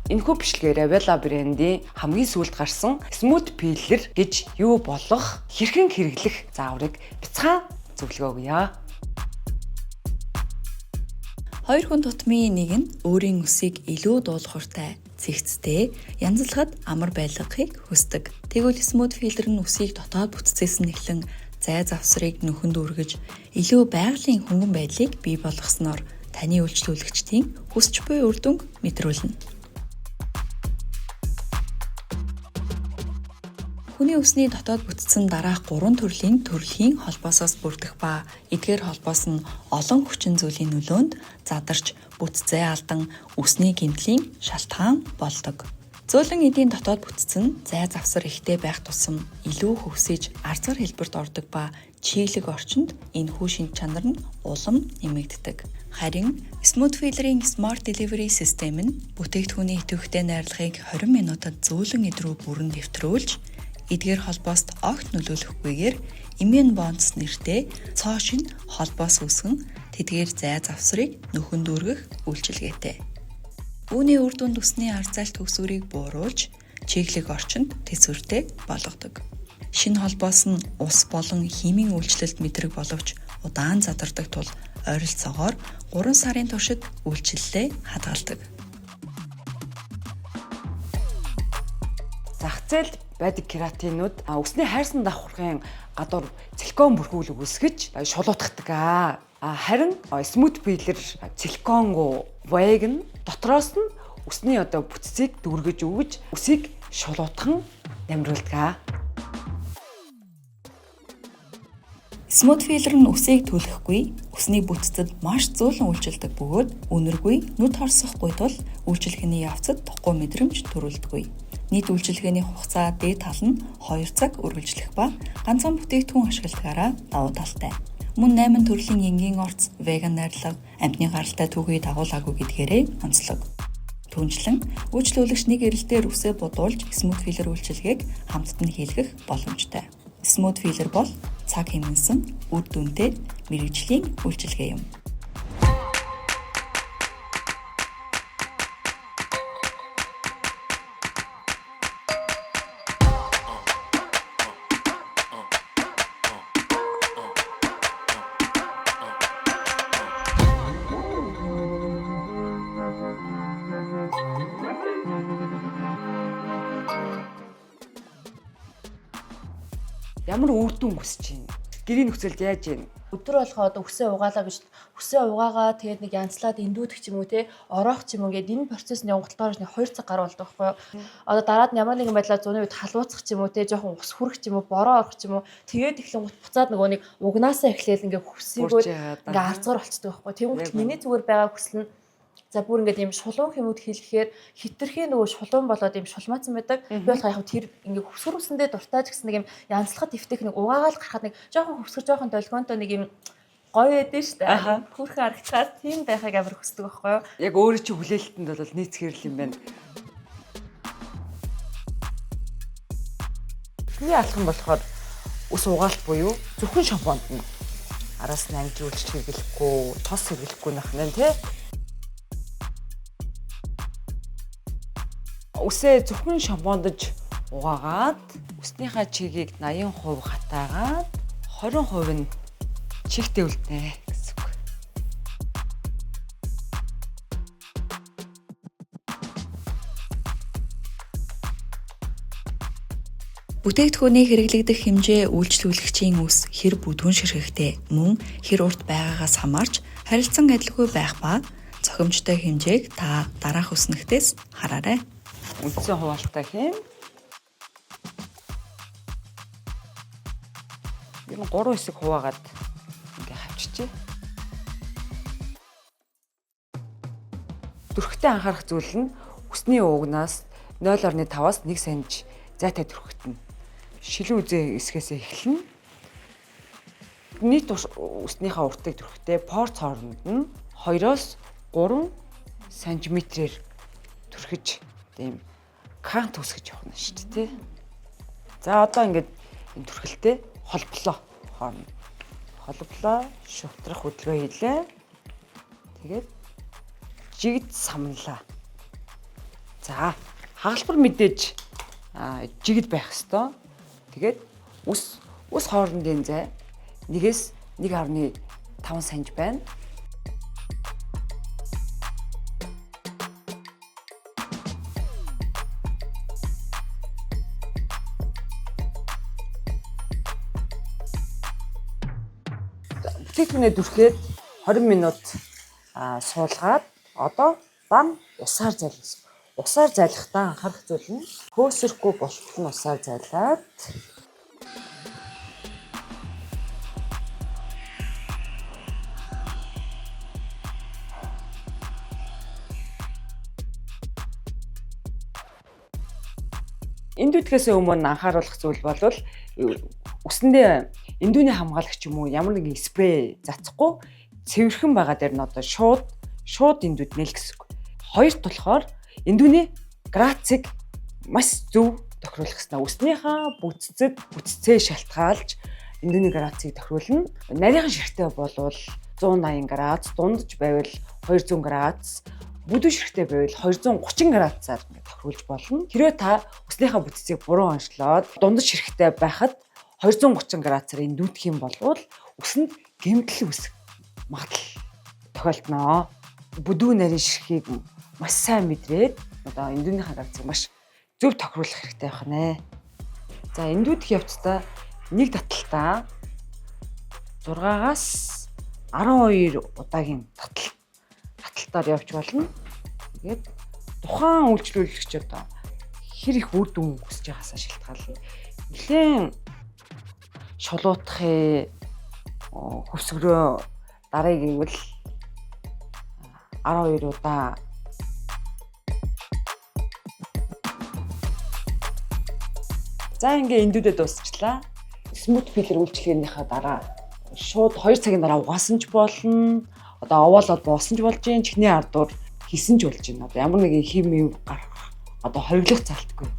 Энэхүү бичлэгээр Avella брендийн хамгийн сүүлд гарсан Smooth Peeler гэж юу болох, хэрхэн хэрэглэх зааврыг бяцхан зөвлөгөө өгье. Хоёр хүн тутмын нэг нь өөрийн үсийг илүү дуулууртай, цэгцтэй, янзлахад амар байлгахыг хүсдэг. Тэгвэл Smooth Peeler нь үсийг дотоод бүтцээс нь эхлэн зай завсрыг нөхөнд үргэж, илүү байгалийн хөнгөн байдлыг бий болгосноор таны үйлчлүүлэгчдийн хүсч буй үр дүнг мэдрүүлнэ. Хүний үсний дотоод бүтцэн дараах 3 төрлийн төрөлхийн холбоосоос бүрдэх ба эдгээр холбоос нь олон хүчин зүйлийн нөлөөнд задарч бүтцээ алдан үсний гэмтлийн шалтгаан болдог. Зөөлөн эдийн дотоод бүтцэн зай завсар ихтэй байх тусам илүү хөвсөж арзар хэлбэрт ордог ба чиглэг орчинд энэхүү шинж чанар нь улам нэмэгддэг. Харин Smooth Peeler-ийн Smart Delivery систем нь бүтээгдэхүүний идэвхтэй найрлагыг 20 минутад зөөлөн эд рүү бүрэн дэвтрүүлж эдгээр холбоост огт нөлөөлөхгүйгээр Immune Bonds нэртэй цоо шин холбоос үүсгэн тэдгээр зай завсрыг нөхөнд үргэх үйлчилгээтэй. Үүний үр дүнд үсний арзаалт төгсгөрийг бууруулж чиглэг орчинд тэсвэртэй болгодог. Шинэ холбоос нь ус болон химийн үйлчлэлд мэдрэг боловч удаан задардаг тул ойролцоогоор 3 сарын туршид үйлчлэлээ хадгалдаг. Зах зээлд байдаг кератинууд үсний хайрсан давхаргын гадуур силикон бүрхүүл үүсгэж шулуутгадаг. Харин Smooth Peeler силикон вэг нь дотроос нь үсний бүтцийг дүүргэж өгж үсийг шулуутхан дамжуулдаг. Smooth Peeler нь үсийг түлхэхгүй, үсний бүтцэд маш зөөлөн үйлчилдэг бөгөөд үнэргүй, нүд хорсохгүй тул үйлчилгээний явцад тухгүй мэдрэмж төрүүлдэггүй. Нийт үйлчилгээний хугацаа дээд тал нь 2 цаг үргэлжлэх ба ганцхан бүтээгдэхүүн ашигладагаараа давуу талтай. Мөн 8 төрлийн энгийн орц, веган найрлага, амьтны гаралтай түүхий дагуулаагүй гэдгээрээ онцлог. Түүнчлэн үйлчлүүлэгч нэг эрэлтээр үсээ будуулж Smooth Peeler үйлчилгээг хамтд нь хийлгэх боломжтой. Smooth Peeler бол цаг хэмнэсэн, үр дүнтэй мэргэжлийн үйлчилгээ юм. Ямар үр дүн хүсэж байна? Гэрийн нөхцөлд яаж байна? Өдөр болгоод үсээ угаалаа гэж үсээ угаагаа тэгээд нэг янзлаад эндүүдэх ч юм уу те ороох ч юм уу ингээд энэ процесс нь явагдалтаар нэг 2 цаг гаруй болдог байхгүй юу. Одоо дараад нь ямар нэгэн байдлаар зуны үед халууцах ч юм уу те жоохон ус хүрэх ч юм уу бороо орох ч юм уу тэгээд эхлэн буцаад нөгөө нэг угнаасаа эхлээл ингээд хүсээгөө ингээд арцгаар болцдог байхгүй юу. Тэгвэл миний зүгээр байгаа хүсэл нь за бүр ингээд ийм шулуун хэмүүд хийлгэхээр хитрхээ нөгөө шулуун болоод ийм шулмаацсан байдаг. Би болохоор яг тэр ингээд хөвсгөрүүлсэндээ дуртай ч гэсэн нэг ийм янзлахад дэвтэх нэг угаагаал гарахад нэг жоохон хөвсгөр жоохон долгионтой нэг ийм гоё эдэн штэ. Хүрхэн харагчаар тийм байхыг амар хүсдэг байхгүй юу? Яг өөрөө чи хүлээлтэнд бол нийт хэрэл юм байна. Миний алхам болохоор ус угаалт буюу зөвхөн шампунд нь араас нь амжуулж хэрэглэхгүй, тос хэрэглэхгүй нах нэ тий. Үсээ зөвхөн шампундж угаагаад үснийхаа чигийг 80% хатаагаад 20% нь чихтэй үлднэ гэсэн үг. Бүтээгдэхүүний хэрэглэгдэх хэмжээ үйлчлүүлэгчийн үс хэр бүдүүн ширхэгтэй мөн хэр урт байгаагаас хамаарч харилцан адилгүй байх ба цохимжтой хэмжээг та дараах үснэгтээс хараарай. Үндсэн хуваалттай хэм. Ер нь 3 хэсэг хуваагаад ингээ хавччихъя. Дүрхтээ анхаарах зүйл нь үсний уугнаас 0.5-аас 1 см зайтай дүрхтэн. Шилэн үзээ эсгээс эхэлнэ. Нийт үснийхээ уртыг дүрхтээ порц хооронд нь 2-оос 3 см-ээр дүрхэж тийм кант үсгэж явах нь шүү дээ тий. За одоо ингээд энэ түрхэлтэй холболоо хоорно. Холболоо шутрах хөдөлгөөн хийлээ. Тэгээд жигд самналаа. За хагалбар мэдээж жигд байх ёстой. Тэгээд ус хоорондын зай 1-ээс 1.5 санж байна. Бүтээгдэхүүнээ дүрхээд 20 минут суулгаад одоо бам усаар зайлуулсан. Усаар зайлахдаа анхаарах зүйл нь хөөсөрөхгүй болтол нь усаар зайлаад эндүүдхээс өмнө анхааруулах зүйл бол үсэндээ эндүүний хамгаалагч юм уу ямар нэгэн спрей зацхгүй цэвэрхэн байгаа дээр нь одоо шууд эндүүд нэл гэсэн үг. Хоёрт болохоор эндүүний градусыг маш зөв тохируулах хэрэгтэй. Үснийхээ бүтцээ шалтгаалж эндүүний градусыг тохируулна. Нарийнхан ширхтээ болвол 180 градус, дундаж байвал 200 градус, бүдүүн ширхтээ байвал 230 градусаар тохируулж болно. Хэрвээ та үснийхээ бүтцийг буруу онцлоод дундаж ширхтээ байхад 230 градусаар эндүүдэх юм бол үсэнд гэмтэл үүсэх магадлал тохиолдно. Бүдүүн нарийн ширхгийг маш сайн мэдрээд одоо эндүүнийхээ градусыг маш зөв тохируулах хэрэгтэй байх нэ. За эндүүдэх явцдаа нэг таталтаа 6-аас 12 удаагийн таталтаар явж болно. Тэгээд тухайн үйлчлүүлэгч одоо хэр их үр дүн хүсэж байгаасаа шалтгаална. Нэлээд шулуутахын хөвсгөрөө дарыг ивэл 12 удаа за ингээ эндүүдэд дуусчлаа. Смут филлер үйлчлэгээнийхээ дараа шууд 2 цагийн дараа угаасан ч болно. Одоо овоолоод буусан ч болж гин чихний ардуур хийсэн ч болж гин. Одоо ямар нэгэн хими гарах одоо хориглох залтгүй.